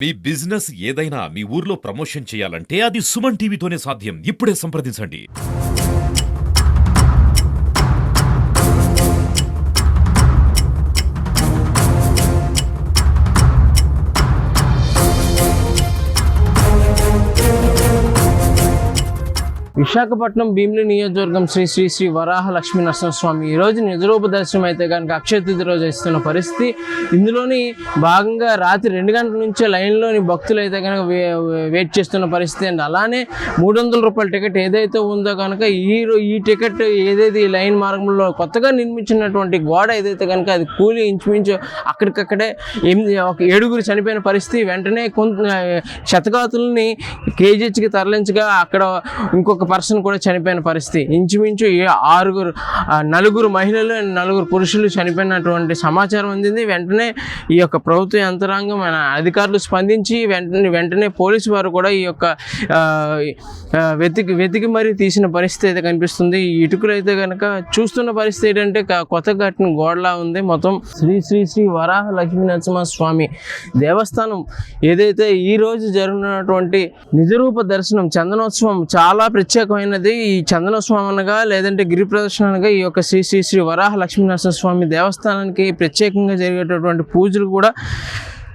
మీ business ఏదైనా మీ ఊర్లో promotion చేయాలంటే అది సుమన్ టీవీతోనే సాధ్యం. ఇప్పుడే సంప్రదించండి. విశాఖపట్నం భీమిలి నియోజకవర్గం శ్రీ శ్రీ శ్రీ వరాహ లక్ష్మీ నరసింహస్వామి ఈరోజు నిజరూప దర్శనం అయితే కనుక అక్షయ తృతీయ రోజు ఇస్తున్న పరిస్థితి. ఇందులోని భాగంగా రాత్రి 2 గంటల నుంచే లైన్లోని భక్తులు అయితే కనుక వెయిట్ చేస్తున్న పరిస్థితి. అండ్ అలానే 300 రూపాయల టికెట్ ఏదైతే ఉందో కనుక ఈ టికెట్ ఏదైతే ఈ లైన్ మార్గంలో కొత్తగా నిర్మించినటువంటి గోడ ఏదైతే కనుక అది కూలి ఇంచుమించు అక్కడికక్కడే 7 చనిపోయిన పరిస్థితి. వెంటనే శతఘాతుల్ని కేజీహెచ్కి తరలించగా అక్కడ ఇంకొక పర్సన్ కూడా చనిపోయిన పరిస్థితి. ఇంచుమించు 4 మహిళలు 4 పురుషులు చనిపోయినటువంటి సమాచారం అందింది. వెంటనే ఈ యొక్క ప్రభుత్వ యంత్రాంగం అధికారులు స్పందించి వెంటనే పోలీసు వారు కూడా ఈ యొక్క వెతికి మరీ తీసిన పరిస్థితి అయితే కనిపిస్తుంది. ఈ ఇటుకలు అయితే కనుక చూస్తున్న పరిస్థితి ఏంటంటే కొత్త కట్టిన గోడలా ఉంది. మొత్తం శ్రీ శ్రీ శ్రీ వరాహ లక్ష్మీ నరసింహ స్వామి దేవస్థానం ఏదైతే ఈ రోజు జరుగుతున్నటువంటి నిజరూప దర్శనం చందనోత్సవం చాలా ప్రత్యేకమైనది. ఈ చందనోత్సవం అనగా లేదంటే గిరి ప్రదర్శన అనగా ఈ యొక్క శ్రీ శ్రీ శ్రీ వరాహ లక్ష్మీ నరసింహ స్వామి దేవస్థానానికి ప్రత్యేకంగా జరిగేటటువంటి పూజలు కూడా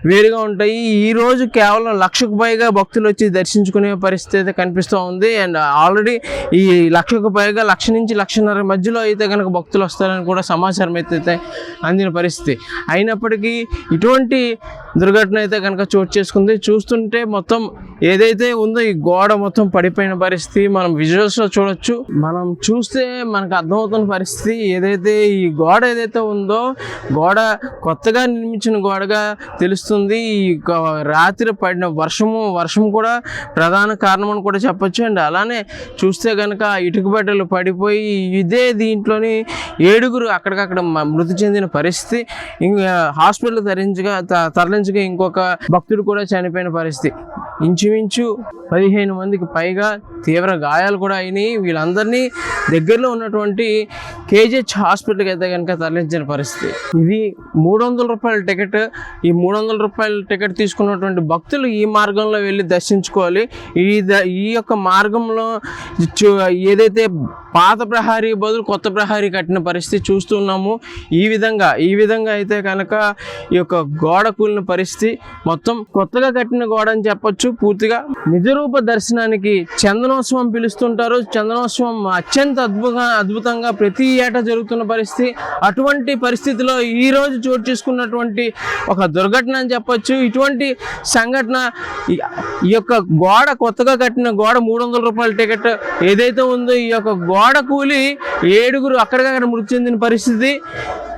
వేరుగా ఉంటాయి. ఈ రోజు కేవలం 1,00,000కు పైగా భక్తులు వచ్చి దర్శించుకునే పరిస్థితి అయితే కనిపిస్తూ ఉంది. అండ్ ఆల్రెడీ ఈ 1,00,000కు పైగా 1,00,000 నుంచి 1,50,000 మధ్యలో అయితే కనుక భక్తులు వస్తారని కూడా సమాచారం అయితే అందిన పరిస్థితి. అయినప్పటికీ ఇటువంటి దుర్ఘటన అయితే కనుక చోటు చేసుకుంది. చూస్తుంటే మొత్తం ఏదైతే ఉందో ఈ గోడ మొత్తం పడిపోయిన పరిస్థితి మనం విజువల్స్లో చూడొచ్చు. మనం చూస్తే మనకు అర్థమవుతున్న పరిస్థితి ఏదైతే ఈ గోడ ఏదైతే ఉందో గోడ కొత్తగా నిర్మించిన గోడగా తెలుస్తుంది. ఈ రాత్రి పడిన వర్షం కూడా ప్రధాన కారణం అని కూడా చెప్పొచ్చు. అండ్ అలానే చూస్తే కనుక ఇటుక బట్టలు పడిపోయి ఇదే దీంట్లోని 7 అక్కడికక్కడ మృతి చెందిన పరిస్థితి. ఇంకా హాస్పిటల్ తరలించగా ఇంకొక భక్తుడు కూడా చనిపోయిన పరిస్థితి. ఇంచుమించు 15 మందికి పైగా తీవ్ర గాయాలు కూడా అయినాయి. వీళ్ళందరినీ దగ్గరలో ఉన్నటువంటి కేజీహెచ్ హాస్పిటల్కి అయితే కనుక తరలించిన పరిస్థితి. ఇది 300 రూపాయల టికెట్. ఈ 300 రూపాయల టికెట్ తీసుకున్నటువంటి భక్తులు ఈ మార్గంలో వెళ్ళి దర్శించుకోవాలి. ఈ యొక్క మార్గంలో ఏదైతే పాత ప్రహారీ బదులు కొత్త ప్రహారీ కట్టిన పరిస్థితి చూస్తున్నాము. ఈ విధంగా అయితే కనుక ఈ యొక్క గోడ కూలిన పరిస్థితి. మొత్తం కొత్తగా కట్టిన గోడ అని చెప్పొచ్చు. పూర్తిగా నిజరూప దర్శనానికి చందనోత్సవం పిలుస్తుంటారు. చందనోత్సవం అత్యంత అద్భుతంగా ప్రతి ఏటా జరుగుతున్న పరిస్థితి. అటువంటి పరిస్థితిలో ఈ రోజు చోటు చేసుకున్నటువంటి ఒక దుర్ఘటన అని చెప్పొచ్చు. ఇటువంటి సంఘటన ఈ యొక్క గోడ కొత్తగా కట్టిన గోడ 300 రూపాయల టికెట్ ఏదైతే ఉందో ఈ యొక్క గోడ కూలి 7 అక్కడికక్కడ మృతి చెందిన పరిస్థితి.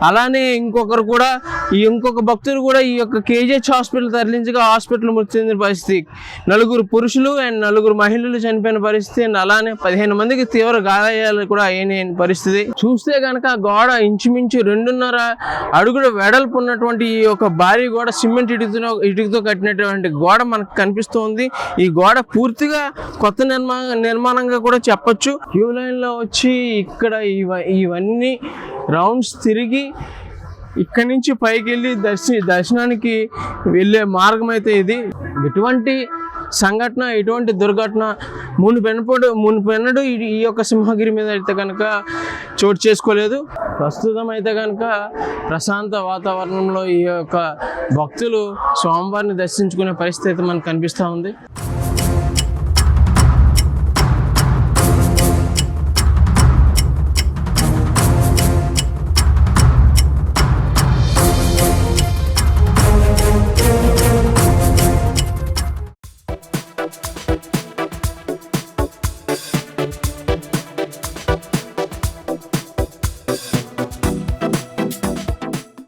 అలానే ఇంకొక భక్తులు కూడా ఈ యొక్క కేజీహెచ్ హాస్పిటల్ తరలించగా హాస్పిటల్ మృతి చెందిన పరిస్థితి. 4 పురుషులు అండ్ 4 మహిళలు చనిపోయిన పరిస్థితి. అండ్ అలానే 15 మందికి తీవ్ర గాయాలు కూడా అయిన పరిస్థితి. చూస్తే కనుక గోడ ఇంచుమించు 2.5 అడుగుల వెడల్పు ఉన్నటువంటి ఈ యొక్క భారీ గోడ సిమెంట్ ఇటుకతో కట్టినటువంటి గోడ మనకు కనిపిస్తుంది. ఈ గోడ పూర్తిగా కొత్త నిర్మాణంగా కూడా చెప్పొచ్చు. క్యూ లైన్లో వచ్చి ఇక్కడ ఇవన్నీ రౌండ్స్ తిరిగి ఇక్కడి నుంచి పైకి వెళ్ళి దర్శనానికి వెళ్ళే మార్గం అయితే ఇది. ఇటువంటి దుర్ఘటన మునుపెన్నడు ఈ యొక్క సింహగిరి మీద అయితే కనుక చోటు చేసుకోలేదు. ప్రస్తుతం అయితే కనుక ప్రశాంత వాతావరణంలో ఈ యొక్క భక్తులు స్వామివారిని దర్శించుకునే పరిస్థితి అయితే మనకు కనిపిస్తూ ఉంది.